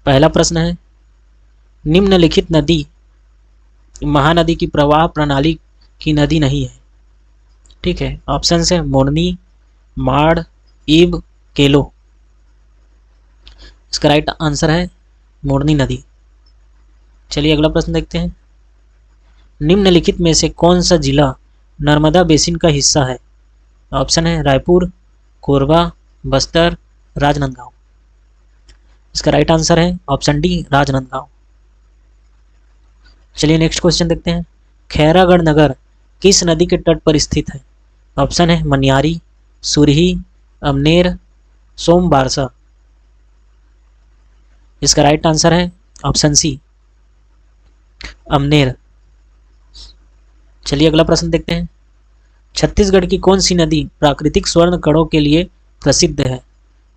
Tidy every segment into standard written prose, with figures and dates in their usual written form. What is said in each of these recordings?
पहला प्रश्न है, निम्नलिखित नदी महानदी की प्रवाह प्रणाली की नदी नहीं है। ठीक है, ऑप्शन है मोरनी, माड़, ईब, केलो। इसका राइट आंसर है मोरनी नदी। चलिए अगला प्रश्न देखते हैं, निम्नलिखित में से कौन सा जिला नर्मदा बेसिन का हिस्सा है। ऑप्शन है रायपुर, कोरबा, बस्तर, राजनांदगांव। इसका राइट आंसर है ऑप्शन डी राजनांदगांव। चलिए नेक्स्ट क्वेश्चन देखते हैं, खैरागढ़ नगर किस नदी के तट पर स्थित है। ऑप्शन है मनियारी, सुरही, अमनेर, सोमबारसा। इसका राइट आंसर है ऑप्शन सी अमनेर। चलिए अगला प्रश्न देखते हैं, छत्तीसगढ़ की कौन सी नदी प्राकृतिक स्वर्ण कणों के लिए प्रसिद्ध है।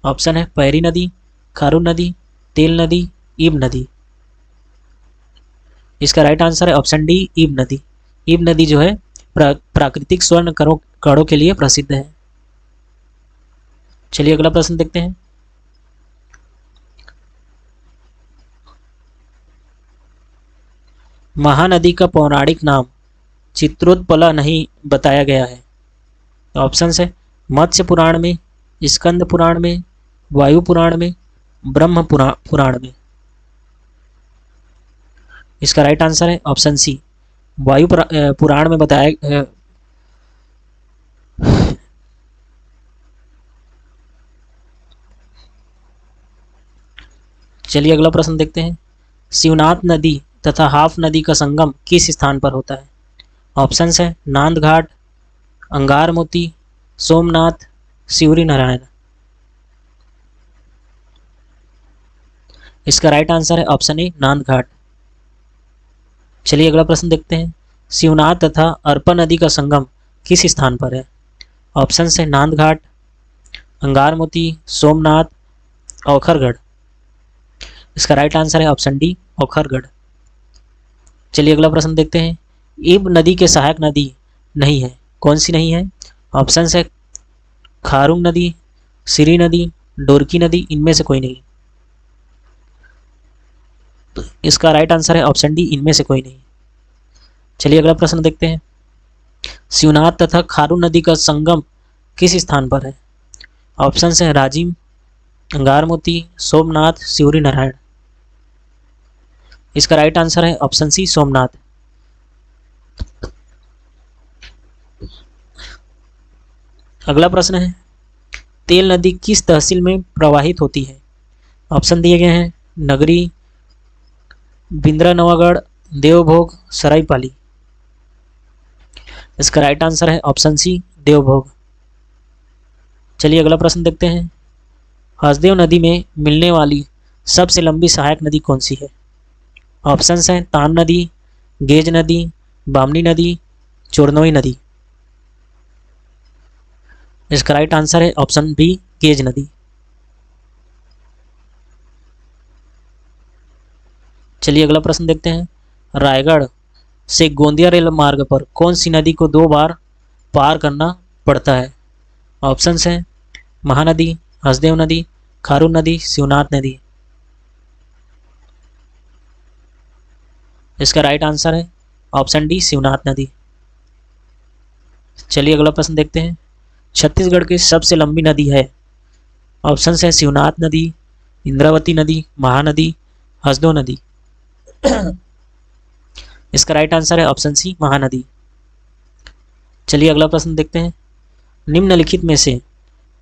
ऑप्शन है पैरी नदी, खारून नदी, तेल नदी, ईब नदी। इसका राइट आंसर है ऑप्शन डी ईब नदी। ईब नदी जो है प्राकृतिक स्वर्ण कणों के लिए प्रसिद्ध है। चलिए अगला प्रश्न देखते हैं, महानदी का पौराणिक नाम चित्रोत्पला नहीं बताया गया है। ऑप्शन है मत्स्य पुराण में, स्कंद पुराण में, वायु पुराण में, ब्रह्म पुराण में। इसका राइट आंसर है ऑप्शन सी वायु पुराण में बताया। चलिए अगला प्रश्न देखते हैं, शिवनाथ नदी तथा हाफ नदी का संगम किस स्थान पर होता है। ऑप्शन है नांद घाट, अंगार मोती, सोमनाथ, शिवरी नारायण। इसका राइट आंसर है ऑप्शन ए नांद घाट। चलिए अगला प्रश्न देखते हैं, शिवनाथ तथा अर्पा नदी का संगम किस स्थान पर है। ऑप्शन है नांद घाट, अंगार मोती, सोमनाथ, औखरगढ़। इसका राइट आंसर है ऑप्शन डी औखरगढ़। चलिए अगला प्रश्न देखते हैं, ईब नदी के सहायक नदी नहीं है, कौन सी नहीं है। ऑप्शन है खारून नदी, सिरी नदी, डोरकी नदी, इनमें से कोई नहीं। तो इसका राइट आंसर है ऑप्शन डी इनमें से कोई नहीं। चलिए अगला प्रश्न देखते हैं, शिवनाथ तथा खारून नदी का संगम किस स्थान पर है। ऑप्शन है राजिम, अंगार मोती, सोमनाथ, शिवरी नारायण। इसका राइट आंसर है ऑप्शन सी सोमनाथ। अगला प्रश्न है, तेल नदी किस तहसील में प्रवाहित होती है। ऑप्शन दिए गए हैं नगरी, बिंद्रा नवागढ़, देवभोग, सरायपाली। इसका राइट आंसर है ऑप्शन सी देवभोग। चलिए अगला प्रश्न देखते हैं, हसदेव नदी में मिलने वाली सबसे लंबी सहायक नदी कौन सी है। ऑप्शन हैं तान नदी, गेज नदी, बामनी नदी, चोरनोई नदी। इसका राइट आंसर है ऑप्शन बी गेज नदी। चलिए अगला प्रश्न देखते हैं, रायगढ़ से गोंदिया रेल मार्ग पर कौन सी नदी को 2 बार पार करना पड़ता है। ऑप्शन हैं महानदी, हसदेव नदी, खारून नदी, शिवनाथ नदी। इसका राइट आंसर है ऑप्शन डी शिवनाथ नदी। चलिए अगला प्रश्न देखते हैं, छत्तीसगढ़ की सबसे लंबी नदी है। ऑप्शन है शिवनाथ नदी, इंद्रावती नदी, महानदी, हसदेव नदी। इसका राइट आंसर है ऑप्शन सी महानदी। चलिए अगला प्रश्न देखते हैं, निम्नलिखित में से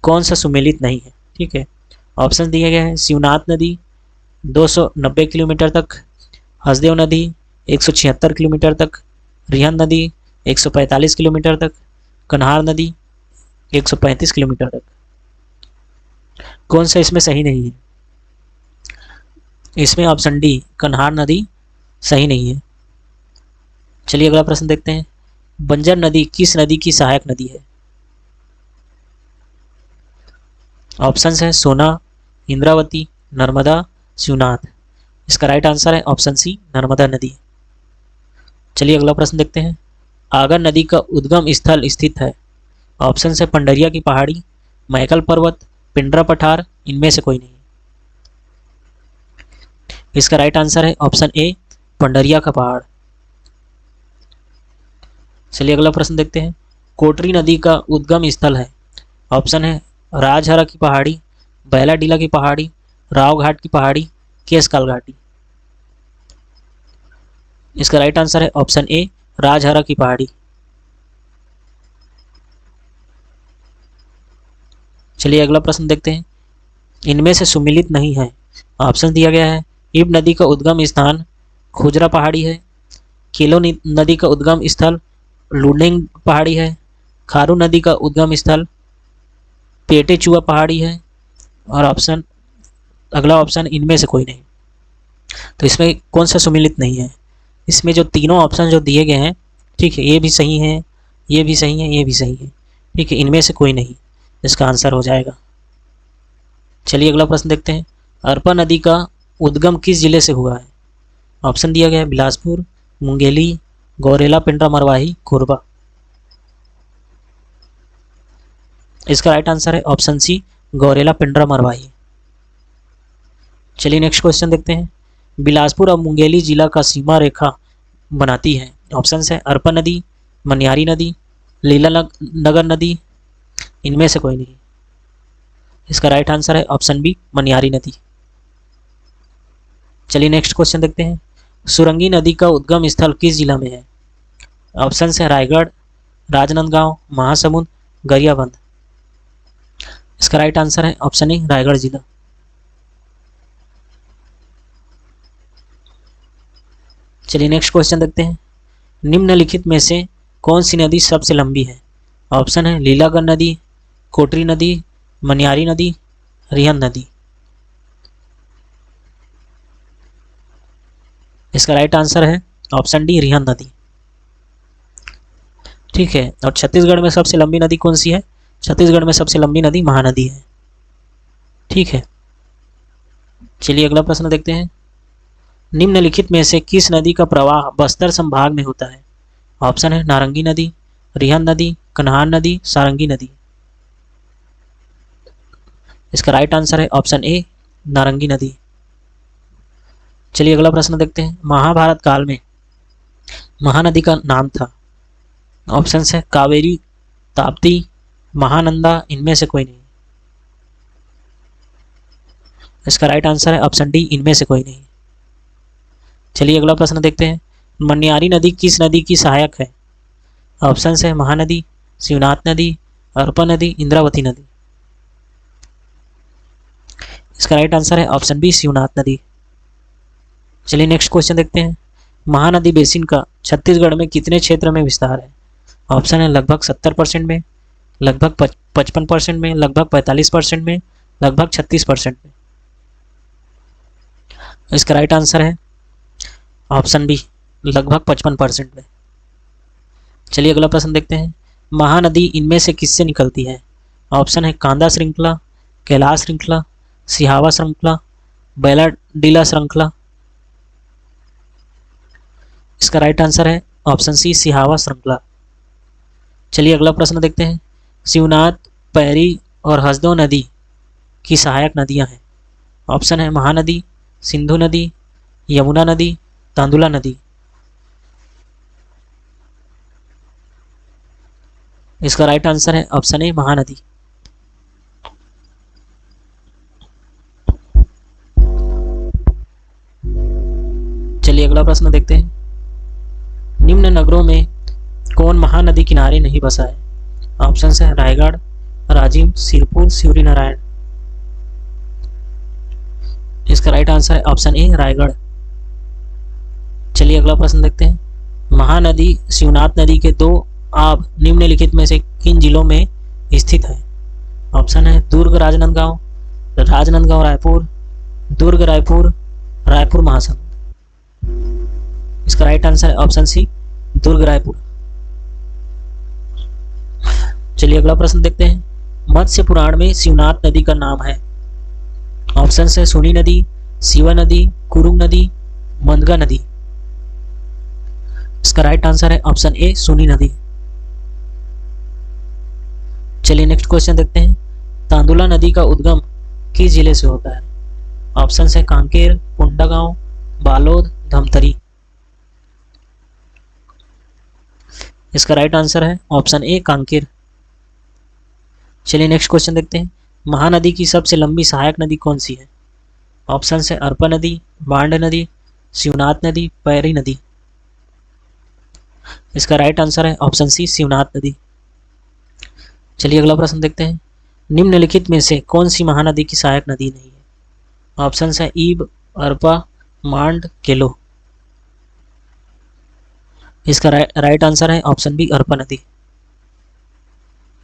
कौन सा सुमेलित नहीं है। ठीक है, ऑप्शन दिए गए हैं शिवनाथ नदी 290 किलोमीटर तक, हसदेव नदी 176 किलोमीटर तक, रिहंद नदी 145 किलोमीटर तक, कन्हार नदी 135 किलोमीटर तक। कौन सा इसमें सही नहीं है। इसमें ऑप्शन डी कन्हार नदी सही नहीं है। चलिए अगला प्रश्न देखते हैं, बंजर नदी किस नदी की सहायक नदी है। ऑप्शन है सोना, इंद्रावती, नर्मदा, शिवनाथ। इसका राइट आंसर है ऑप्शन सी नर्मदा नदी। चलिए अगला प्रश्न देखते हैं, आगर नदी का उद्गम स्थल स्थित है। ऑप्शन है पंडरिया की पहाड़ी, मैकल पर्वत, पिंडरा पठार, इनमें से कोई नहीं। इसका राइट आंसर है ऑप्शन ए पंडरिया का पहाड़। चलिए अगला प्रश्न देखते हैं। कोटरी नदी का उद्गम स्थल है। ऑप्शन है राजहरा की पहाड़ी, बैलाडीला की पहाड़ी, राव घाट की पहाड़ी, केशकाल घाटी। इसका राइट आंसर है ऑप्शन ए राजहरा की पहाड़ी। चलिए अगला प्रश्न देखते हैं। इनमें से सुमिलित नहीं है। ऑप्शन दिया गया है इब नदी का उद्गम स्थान खुजरा पहाड़ी है, केलो नदी का उद्गम स्थल लुडेंग पहाड़ी है, खारू नदी का उद्गम स्थल पेटेचुआ पहाड़ी है, और अगला ऑप्शन इनमें से कोई नहीं। तो इसमें कौन सा सुमिलित नहीं है? इसमें जो तीनों ऑप्शन जो दिए गए हैं, ठीक है, ये भी सही है, ये भी सही है, ये भी सही है, ठीक है, इनमें से कोई नहीं इसका आंसर हो जाएगा। चलिए अगला प्रश्न देखते हैं। अरपा नदी का उद्गम किस जिले से हुआ है? ऑप्शन दिया गया है बिलासपुर, मुंगेली, गौरेला, पिंडरा मरवाही, कोरबा। इसका राइट आंसर है ऑप्शन सी गौरेला, पिंडरा मरवाही। चलिए नेक्स्ट क्वेश्चन देखते हैं। बिलासपुर और मुंगेली जिला का सीमा रेखा बनाती है। ऑप्शन है अरपा नदी, मनियारी नदी, लीला नगर नदी, इनमें से कोई नहीं। इसका राइट आंसर है ऑप्शन बी मनियारी नदी। चलिए नेक्स्ट क्वेश्चन देखते हैं। सुरंगी नदी का उद्गम स्थल किस जिला में है? ऑप्शन है रायगढ़, राजनांदगांव, महासमुंद, गरियाबंद। इसका राइट आंसर है ऑप्शन ए रायगढ़ जिला। चलिए नेक्स्ट क्वेश्चन देखते हैं। निम्नलिखित में से कौन सी नदी सबसे लंबी है? ऑप्शन है लीलागढ़ नदी, कोटरी नदी, मनियारी नदी, रिहंद नदी। इसका राइट आंसर है ऑप्शन डी रिहंद नदी। ठीक है, और छत्तीसगढ़ में सबसे लंबी नदी कौन सी है? छत्तीसगढ़ में सबसे लंबी नदी महानदी है। ठीक है, चलिए अगला प्रश्न देखते हैं। निम्नलिखित में से किस नदी का प्रवाह बस्तर संभाग में होता है? ऑप्शन है नारंगी नदी, रिहंद नदी, कन्हान नदी, सारंगी नदी। इसका राइट आंसर है ऑप्शन ए नारंगी नदी। चलिए अगला प्रश्न देखते हैं। महाभारत काल में महानदी का नाम था। ऑप्शन है कावेरी, ताप्ती, महानंदा, इनमें से कोई नहीं। इसका राइट आंसर है ऑप्शन डी इनमें से कोई नहीं। चलिए अगला प्रश्न देखते हैं। मनियारी नदी किस नदी की सहायक है? ऑप्शन है महानदी, शिवनाथ नदी, अरपा नदी, इंद्रावती नदी। इसका राइट आंसर है ऑप्शन बी शिवनाथ नदी। चलिए नेक्स्ट क्वेश्चन देखते हैं। महानदी बेसिन का छत्तीसगढ़ में कितने क्षेत्र में विस्तार है? ऑप्शन है लगभग 70% में, लगभग 55% में, लगभग 45% में, लगभग 36% में। इसका राइट आंसर है ऑप्शन बी लगभग 55% में। चलिए अगला प्रश्न देखते हैं। महानदी इनमें से किससे निकलती है? ऑप्शन है कांदा श्रृंखला, कैलाश श्रृंखला, सिहावा श्रृंखला, बैलाडीला श्रृंखला। इसका राइट आंसर है ऑप्शन सी सिहावा श्रृंखला। चलिए अगला प्रश्न देखते हैं। शिवनाथ, पैरी और हसदेव नदी की सहायक नदियां हैं। ऑप्शन है महानदी, सिंधु नदी, यमुना नदी, तांदुला नदी। इसका राइट आंसर है ऑप्शन ए महानदी। चलिए अगला प्रश्न देखते हैं। निम्न नगरों में कौन महानदी किनारे नहीं बसा है? ऑप्शन है रायगढ़, राजिम, सिरपुर, सिवरी नारायण। इसका राइट आंसर है ऑप्शन ए रायगढ़। चलिए अगला प्रश्न देखते हैं। महानदी शिवनाथ नदी के दो आब निम्नलिखित में से किन जिलों में स्थित है? ऑप्शन है दुर्ग राजनांदगांव, राजनांदगांव रायपुर, दुर्ग रायपुर, रायपुर महासमुंद। इसका राइट आंसर है ऑप्शन सी दुर्ग रायपुर। चलिए अगला प्रश्न देखते हैं। मत्स्य पुराण में शिवनाथ नदी का नाम है। ऑप्शन है सोनी नदी, शिवा नदी, कुरुंग नदी, मंदगा नदी। इसका राइट आंसर है ऑप्शन ए सोनी नदी। चलिए नेक्स्ट क्वेश्चन देखते हैं। तांदुला नदी का उद्गम किस जिले से होता है? ऑप्शन है कांकेर, कोंडागांव, बालोद, धमतरी। इसका राइट आंसर है ऑप्शन ए कांकेर। चलिए नेक्स्ट क्वेश्चन देखते हैं। महानदी की सबसे लंबी सहायक नदी कौन सी है? ऑप्शन है अरपा नदी, बांड नदी, शिवनाथ नदी, पैरी नदी। इसका राइट आंसर है ऑप्शन सी शिवनाथ नदी। चलिए अगला प्रश्न देखते हैं। निम्नलिखित में से कौन सी महानदी की सहायक नदी नहीं है? ऑप्शन है ईब, अरपा, मांड, केलो। इसका राइट आंसर है ऑप्शन बी अरपा नदी।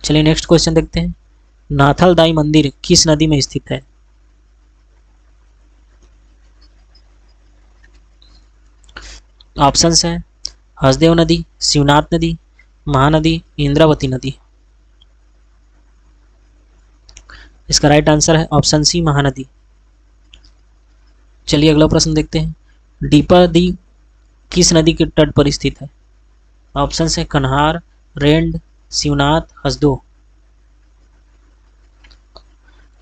चलिए नेक्स्ट क्वेश्चन देखते हैं। नाथल दाई मंदिर किस नदी में स्थित है? ऑप्शन है हसदेव नदी, शिवनाथ नदी, महानदी, इंद्रावती नदी। इसका राइट आंसर है ऑप्शन सी महानदी। चलिए अगला प्रश्न देखते हैं। डीपा दी किस नदी के तट पर स्थित है? ऑप्शन है कन्हार, रेंड, शिवनाथ, हसदो।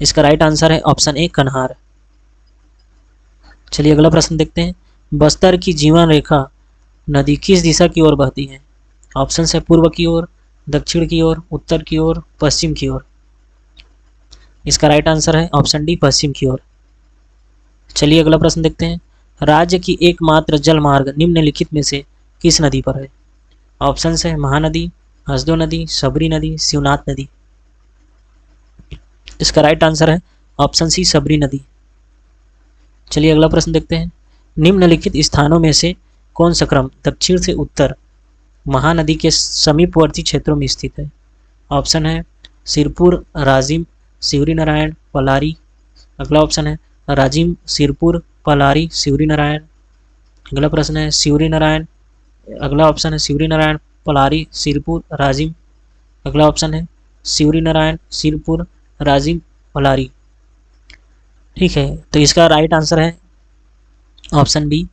इसका राइट आंसर है ऑप्शन ए कन्हार। चलिए अगला प्रश्न देखते हैं। बस्तर की जीवन रेखा नदी किस दिशा की ओर बहती है? ऑप्शन है पूर्व की ओर, दक्षिण की ओर, उत्तर की ओर, पश्चिम की ओर। इसका राइट आंसर है ऑप्शन डी पश्चिम की ओर। चलिए अगला प्रश्न देखते हैं। राज्य की एकमात्र जल मार्ग निम्नलिखित में से किस नदी पर है? ऑप्शन है महानदी, हसदो नदी, सबरी नदी, शिवनाथ नदी। इसका राइट आंसर है ऑप्शन सी सबरी नदी। चलिए अगला प्रश्न देखते हैं। निम्नलिखित स्थानों में से कौन सा क्रम दक्षिण से उत्तर महानदी के समीपवर्ती क्षेत्रों में स्थित है? ऑप्शन है सिरपुर, राजिम, शिवरी नारायण, पलारी। अगला ऑप्शन है राजिम, सिरपुर, पलारी, शिवरी नारायण। अगला प्रश्न है शिवरी नारायण। अगला ऑप्शन है शिवरी नारायण, पलारी, सिरपुर, राजिम। अगला ऑप्शन है शिवरी नारायण, सिरपुर, राजिम, पलारी। ठीक है, तो इसका राइट आंसर है ऑप्शन बी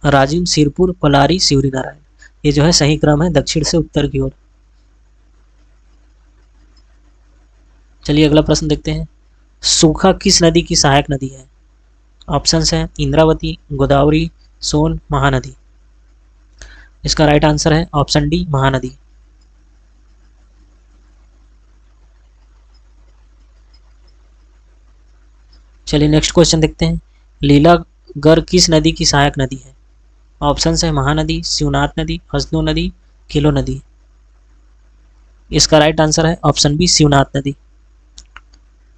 राजिम, सिरपुर, पलारी, शिवरी नारायण। ये जो है सही क्रम है दक्षिण से उत्तर की ओर। चलिए अगला प्रश्न देखते हैं। सूखा किस नदी की सहायक नदी है? ऑप्शन है इंद्रावती, गोदावरी, सोन, महानदी। इसका राइट आंसर है ऑप्शन डी महानदी। चलिए नेक्स्ट क्वेश्चन देखते हैं। लीलागर किस नदी की सहायक नदी है? ऑप्शन है महानदी, शिवनाथ नदी, हसनो नदी, किलो नदी। इसका राइट आंसर है ऑप्शन बी शिवनाथ नदी।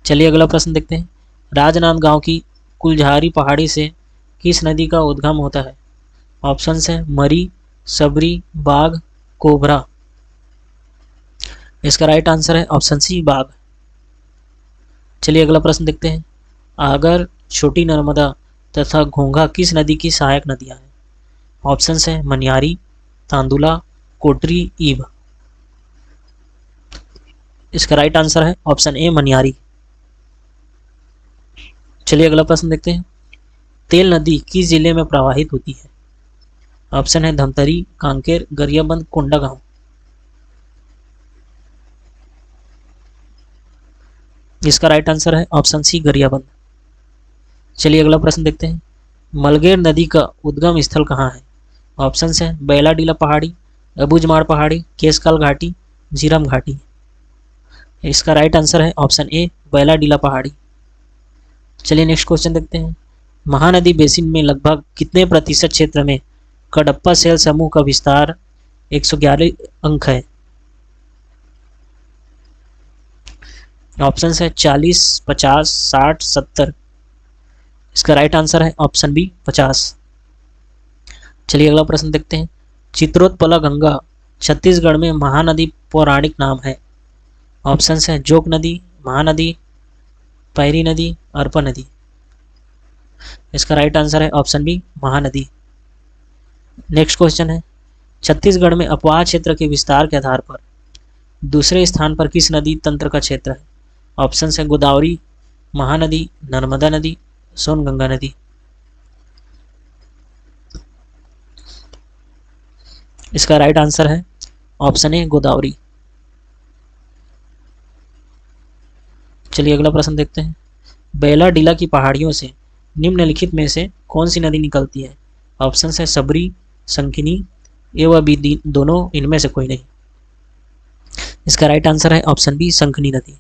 चलिए अगला प्रश्न देखते हैं। राजनांदगांव की कुलझारी पहाड़ी से किस नदी का उद्गम होता है? ऑप्शन है मरी, सबरी, बाघ, कोबरा। इसका राइट आंसर है ऑप्शन सी बाघ। चलिए अगला प्रश्न देखते हैं। आगर, छोटी नर्मदा तथा घोंघा किस नदी की सहायक नदियां हैं? ऑप्शन है मनियारी, तांदुला, कोटरी, ईब। इसका राइट आंसर है ऑप्शन ए मनियारी। चलिए अगला प्रश्न देखते हैं। तेल नदी किस जिले में प्रवाहित होती है? ऑप्शन है धमतरी, कांकेर, गरियाबंद, कोंडागांव। इसका राइट आंसर है ऑप्शन सी गरियाबंद। चलिए अगला प्रश्न देखते हैं। मलगेर नदी का उद्गम स्थल कहाँ है? ऑप्शन है बैलाडीला पहाड़ी, अबुझमाड़ पहाड़ी, केसकाल घाटी, झीरम घाटी। इसका राइट आंसर है ऑप्शन ए बैलाडीला पहाड़ी। चलिए नेक्स्ट क्वेश्चन देखते हैं। महानदी बेसिन में लगभग कितने प्रतिशत क्षेत्र में कडप्पा सेल समूह का विस्तार 111 अंक है? ऑप्शन है 40, 50, 60, 70। इसका राइट आंसर है ऑप्शन बी 50। चलिए अगला प्रश्न देखते हैं। चित्रोत्पला गंगा छत्तीसगढ़ में महानदी पौराणिक नाम है? ऑप्शन है जोक नदी, महानदी, पैरी नदी, अरपा नदी। इसका राइट आंसर है option B Mahanadi. Next question है। छत्तीसगढ़ में अपवाह क्षेत्र के विस्तार के आधार पर दूसरे स्थान पर किस नदी तंत्र का क्षेत्र है? ऑप्शन है गोदावरी, महानदी, नर्मदा नदी, सोनगंगा नदी। इसका राइट आंसर है ऑप्शन ए गोदावरी। चलिए अगला प्रश्न देखते हैं। बैलाडीला की पहाड़ियों से निम्नलिखित में से कौन सी नदी निकलती है? ऑप्शन है सबरी, संकिनी, ए व बी दोनों, इनमें से कोई नहीं। इसका राइट आंसर है ऑप्शन बी, संकिनी नदी।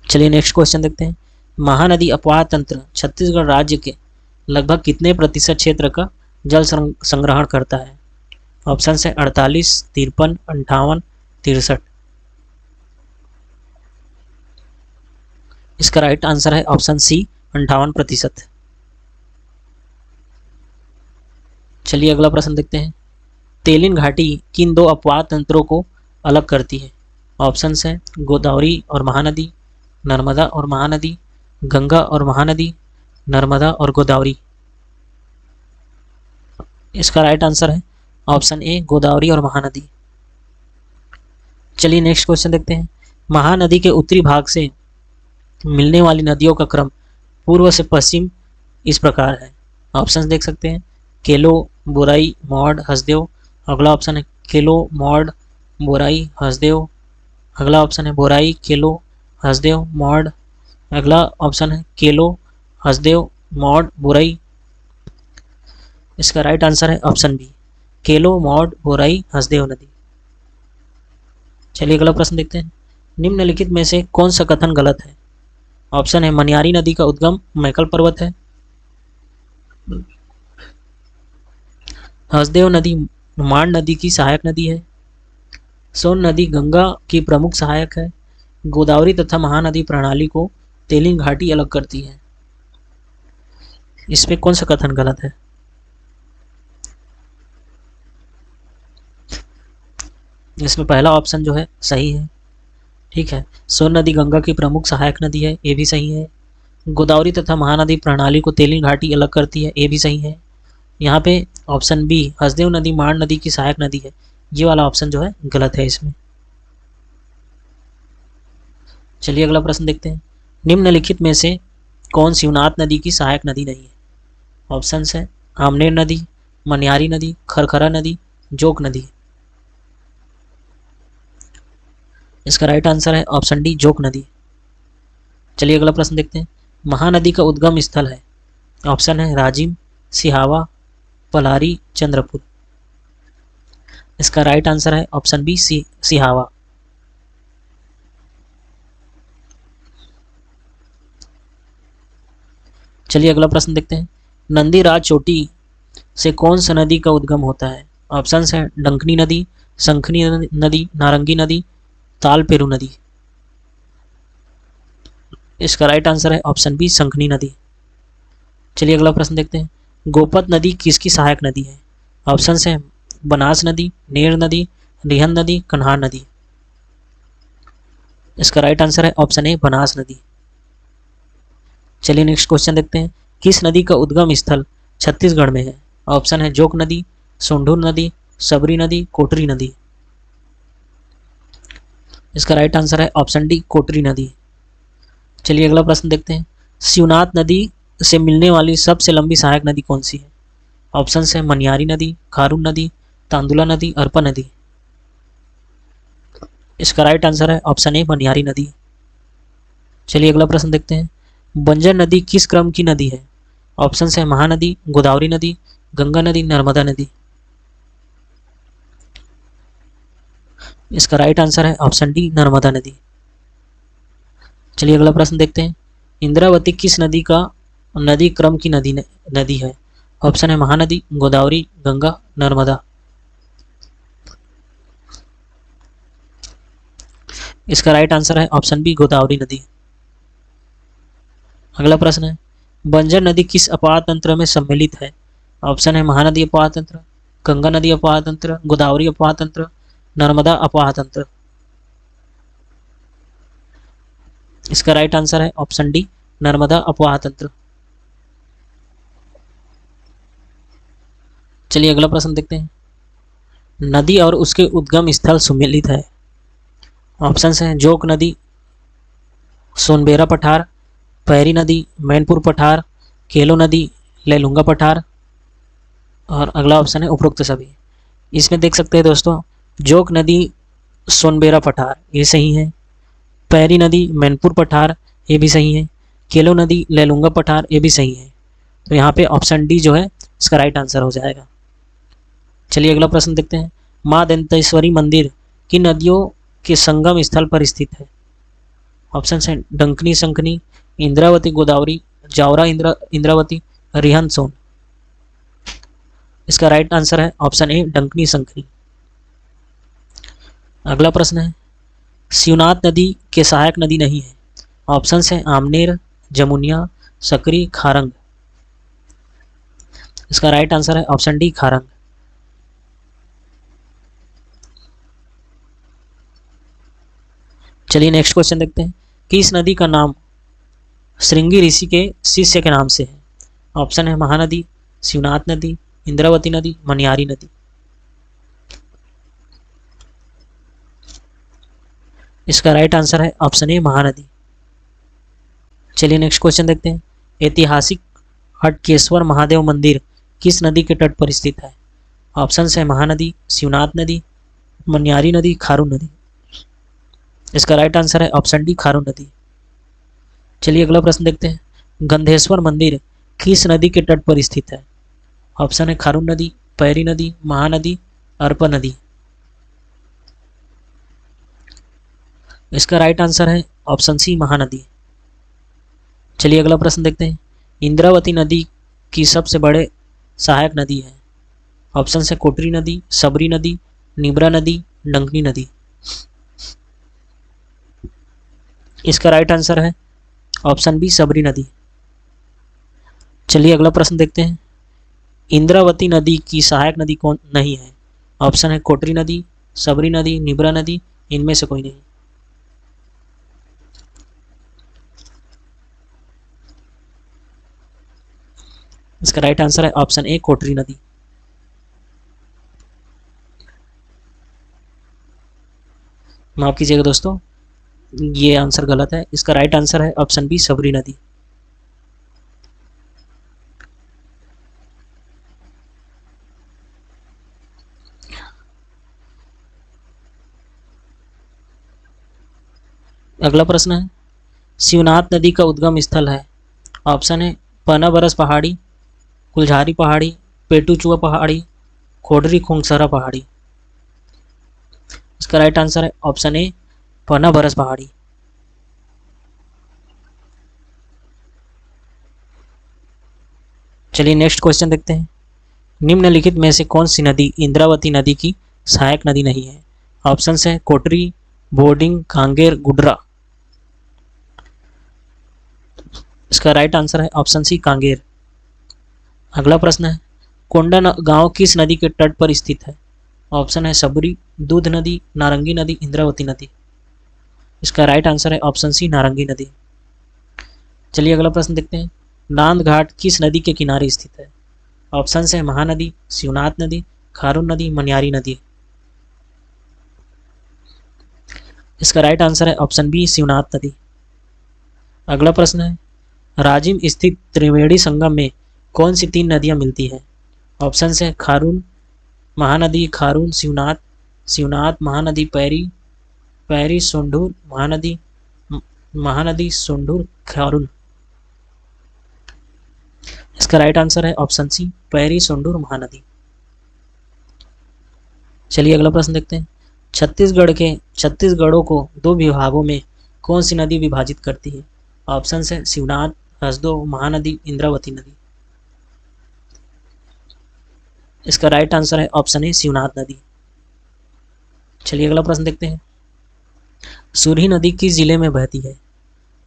चलिए नेक्स्ट क्वेश्चन देखते हैं। महानदी अपवाह तंत्र छत्तीसगढ़ राज्य के लगभग कितने प्रतिशत क्षेत्र का जल संग्रहण करता है? ऑप्शन है 48, 53, 58, 63। इसका राइट आंसर है ऑप्शन सी, 58%। चलिए अगला प्रश्न देखते हैं। तेलिन घाटी किन दो अपवाह तंत्रों को अलग करती है? ऑप्शन है गोदावरी और महानदी, नर्मदा और महानदी, गंगा और महानदी, नर्मदा और गोदावरी। इसका राइट आंसर है ऑप्शन ए, गोदावरी और महानदी। चलिए नेक्स्ट क्वेश्चन देखते हैं। महानदी के उत्तरी भाग से मिलने वाली नदियों का क्रम पूर्व से पश्चिम इस प्रकार है। ऑप्शन देख सकते हैं, केलो, बोराई, मौड़, हसदेव। अगला ऑप्शन है केलो, मौड़, बोराई, हसदेव। अगला ऑप्शन है बोराई, केलो, हसदेव, मौड़। अगला ऑप्शन है केलो, हसदेव, मौड़, बोराई। इसका राइट आंसर है ऑप्शन बी, केलो, मौड़, बोराई, हसदेव नदी। चलिए अगला प्रश्न देखते हैं। निम्नलिखित में से कौन सा कथन गलत है? ऑप्शन है मनियारी नदी का उद्गम मैकल पर्वत है, हसदेव नदी मांड नदी की सहायक नदी है, सोन नदी गंगा की प्रमुख सहायक है, गोदावरी तथा महानदी प्रणाली को तेलिन घाटी अलग करती है। इसमें कौन सा कथन गलत है? इसमें पहला ऑप्शन जो है सही है। ठीक है, सोन नदी गंगा की प्रमुख सहायक नदी है, ये भी सही है। गोदावरी तथा महानदी प्रणाली को तेलिन घाटी अलग करती है, ये भी सही है। यहाँ पे ऑप्शन बी, हसदेव नदी मांड नदी की सहायक नदी है, ये वाला ऑप्शन जो है गलत है इसमें। चलिए अगला प्रश्न देखते हैं। निम्नलिखित में से कौन शिवनाथ नदी की सहायक नदी नहीं है? ऑप्शन है आमनेर नदी, मनियारी नदी, खरखरा नदी, जोक नदी। इसका राइट आंसर है ऑप्शन डी, जोक नदी। चलिए अगला प्रश्न देखते हैं। महानदी का उद्गम स्थल है। ऑप्शन है राजिम, सिहावा, पलारी, चंद्रपुर। इसका राइट आंसर है ऑप्शन बी, सिहावा। चलिए अगला प्रश्न देखते हैं। नंदी राज चोटी से कौन सा नदी का उद्गम होता है? ऑप्शन है डंकनी नदी, शंखनी नदी, नारंगी नदी, तालपेरू नदी। इसका राइट आंसर है ऑप्शन बी, शंखनी नदी। चलिए अगला प्रश्न देखते हैं। गोपत नदी किसकी सहायक नदी है? ऑप्शन है बनास नदी, नेर नदी, रिहन नदी, कन्हार नदी। इसका राइट आंसर है ऑप्शन ए, बनास नदी। चलिए नेक्स्ट क्वेश्चन देखते हैं। किस नदी का उद्गम स्थल छत्तीसगढ़ में है? ऑप्शन है जोक नदी, सोंढूर नदी, सबरी नदी, कोटरी नदी। इसका राइट आंसर है ऑप्शन डी, कोटरी नदी। चलिए अगला प्रश्न देखते हैं। शिवनाथ नदी से मिलने वाली सबसे लंबी सहायक नदी कौन सी है? ऑप्शन है मनियारी नदी, खारून नदी, तांदुला नदी, अरपा नदी। इसका राइट आंसर है ऑप्शन ए, मनियारी नदी। चलिए अगला प्रश्न देखते हैं। बंजर नदी किस क्रम की नदी है? ऑप्शन है महानदी, गोदावरी नदी, गंगा नदी, नर्मदा नदी। इसका राइट आंसर है ऑप्शन डी, नर्मदा नदी। चलिए अगला प्रश्न देखते हैं। इंद्रावती किस नदी का नदी क्रम की नदी है? ऑप्शन है महानदी, गोदावरी, गंगा, नर्मदा। इसका राइट आंसर है ऑप्शन बी, गोदावरी नदी। अगला प्रश्न है। बंजर नदी किस अपवाह तंत्र में सम्मिलित है? ऑप्शन है महानदी अपवाह तंत्र, गंगा नदी अपवाह तंत्र, गोदावरी अपवाह तंत्र, नर्मदा अपवाह तंत्र। इसका राइट आंसर है ऑप्शन डी, नर्मदा अपवाह तंत्र। चलिए अगला प्रश्न देखते हैं। नदी और उसके उद्गम स्थल सम्मिलित है। ऑप्शन हैं जोक नदी, सोनबेरा पठार, पैरी नदी, मैनपुर पठार, केलो नदी, लेलुंगा पठार। और अगला ऑप्शन है उपरोक्त सभी। इसमें देख सकते हैं दोस्तों, जोक नदी, सोनबेरा पठार, ये सही है। पैरी नदी, मैनपुर पठार, ये भी सही है। केलो नदी, लेलुंगा पठार, ये भी सही है। तो यहाँ पे ऑप्शन डी जो है इसका राइट आंसर हो जाएगा। चलिए अगला प्रश्न देखते हैं। माँ दंतेश्वरी मंदिर किन नदियों के संगम स्थल पर स्थित है? ऑप्शन है डंकनी शंखनी, इंद्रावती गोदावरी, जावरा इंद्रावती, रिहन सोन। इसका राइट आंसर है ऑप्शन ए डंकनी शंखनी। अगला प्रश्न है शिवनाथ नदी के सहायक नदी नहीं है। ऑप्शन है आमनेर, जमुनिया, सकरी, खारंग। इसका राइट आंसर है ऑप्शन डी खारंग। चलिए नेक्स्ट क्वेश्चन देखते हैं। किस नदी का नाम श्रृंगी ऋषि के शिष्य के नाम से है? ऑप्शन है महानदी, शिवनाथ नदी, इंद्रावती नदी, मनियारी नदी। इसका राइट आंसर है ऑप्शन ए महानदी। चलिए नेक्स्ट क्वेश्चन देखते हैं। ऐतिहासिक हटकेश्वर महादेव मंदिर किस नदी के तट पर स्थित है? ऑप्शन है महानदी, शिवनाथ नदी, मनियारी नदी, खारून नदी। इसका राइट आंसर है ऑप्शन डी खारून नदी। चलिए अगला प्रश्न देखते हैं। गंधेश्वर मंदिर किस नदी के तट पर स्थित है? ऑप्शन है खारून नदी, पैरी नदी, महानदी, अर्पा नदी। इसका राइट आंसर है ऑप्शन सी महानदी। चलिए अगला प्रश्न देखते हैं। इंद्रावती नदी की सबसे बड़े सहायक नदी है। ऑप्शन है कोटरी नदी, सबरी नदी, निब्रा नदी, डंकनी नदी। इसका राइट आंसर है ऑप्शन बी सबरी नदी। चलिए अगला प्रश्न देखते हैं। इंद्रावती नदी की सहायक नदी कौन नहीं है? ऑप्शन है कोटरी नदी, सबरी नदी, निब्रा नदी, इनमें से कोई नहीं। इसका राइट आंसर है ऑप्शन ए कोटरी नदी। माफ कीजिएगा दोस्तों, ये आंसर गलत है। इसका राइट आंसर है ऑप्शन बी सबरी नदी। अगला प्रश्न है शिवनाथ नदी का उद्गम स्थल है। ऑप्शन है पनाबरस पहाड़ी, कुलझारी पहाड़ी, पेटूचुआ पहाड़ी, खोडरी खोंगसरा पहाड़ी। इसका राइट आंसर है ऑप्शन ए पनाबरस पहाड़ी। चलिए नेक्स्ट क्वेश्चन देखते हैं। निम्नलिखित में से कौन सी नदी इंद्रावती नदी की सहायक नदी नहीं है? ऑप्शन है कोटरी, बोर्डिंग, कांगेर, गुडरा। इसका राइट आंसर है ऑप्शन सी कांगेर। अगला प्रश्न है कोंडा गांव किस नदी के तट पर स्थित है? ऑप्शन है सबरी, दूध नदी, नारंगी नदी, इंद्रावती नदी। इसका राइट आंसर है ऑप्शन सी नारंगी नदी। चलिए अगला प्रश्न देखते हैं। नांद घाट किस नदी के किनारे स्थित है? ऑप्शन है महानदी, शिवनाथ नदी, खारून नदी, मनियारी नदी। इसका राइट आंसर है ऑप्शन बी शिवनाथ नदी। अगला प्रश्न है राजिम स्थित त्रिवेणी संगम में कौन सी तीन नदियां मिलती हैं? ऑप्शन है खारून, महानदी, खारून, शिवनाथ, शिवनाथ, महानदी, पैरी, पैरी, सोंढूर, महानदी, महानदी, सोंढूर, खारून। इसका राइट आंसर है ऑप्शन सी पैरी, सोंढूर, महानदी। चलिए अगला प्रश्न देखते हैं। छत्तीसगढ़ों को दो विभागों में कौन सी नदी विभाजित करती है? ऑप्शन है शिवनाथ, हसदो, महानदी, इंद्रावती नदी। इसका राइट आंसर है ऑप्शन ए शिवनाथ नदी। चलिए अगला प्रश्न देखते हैं। सुरही नदी किस जिले में बहती है?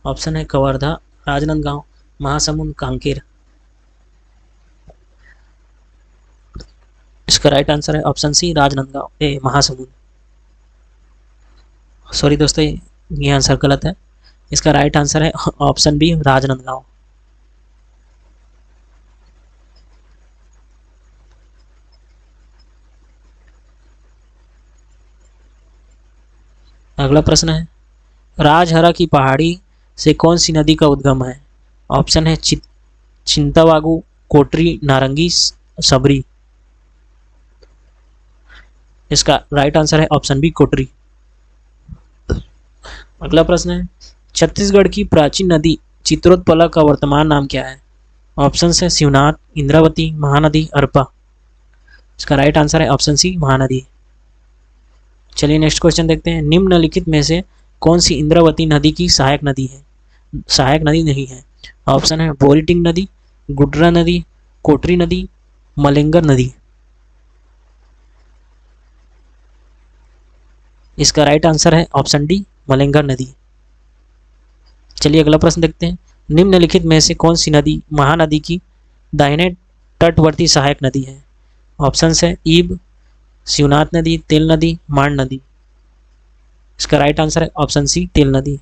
ऑप्शन है कवर्धा, राजनांदगांव, महासमुंद, कांकेर। इसका राइट आंसर है option C Rajnandgaon, Mahasamund. Sorry दोस्तों, ये आंसर गलत है। इसका राइट आंसर है ऑप्शन बी राजनांदगांव। अगला प्रश्न है राजहरा की पहाड़ी से कौन सी नदी का उद्गम है? ऑप्शन है चिंतावागु, कोटरी, नारंगी, सबरी। इसका राइट आंसर है ऑप्शन बी कोटरी। अगला प्रश्न है, छत्तीसगढ़ की प्राचीन नदी चित्रोत्पला का वर्तमान नाम क्या है? ऑप्शन है शिवनाथ, इंद्रावती, महानदी, अरपा। इसका राइट आंसर है ऑप्शन सी, महानदी। चलिए नेक्स्ट क्वेश्चन देखते हैं, निम्नलिखित में से कौन सी इंद्रावती नदी की सहायक नदी है? सहायक नदी नहीं है। ऑप्शन है बोरीटिंग नदी, गुड्रा नदी, कोटरी नदी, मलेंगर नदी। इसका राइट आंसर है ऑप्शन डी, मलेंगर नदी। चलिए अगला प्रश्न देखते हैं, निम्नलिखित में से कौन सी नदी महानदी की दाहिने तटवर्ती सहायक नदी है? ऑप्शन है ईब, शिवनाथ नदी, तेल नदी, मांड नदी। इसका राइट आंसर है ऑप्शन सी, तेल नदी।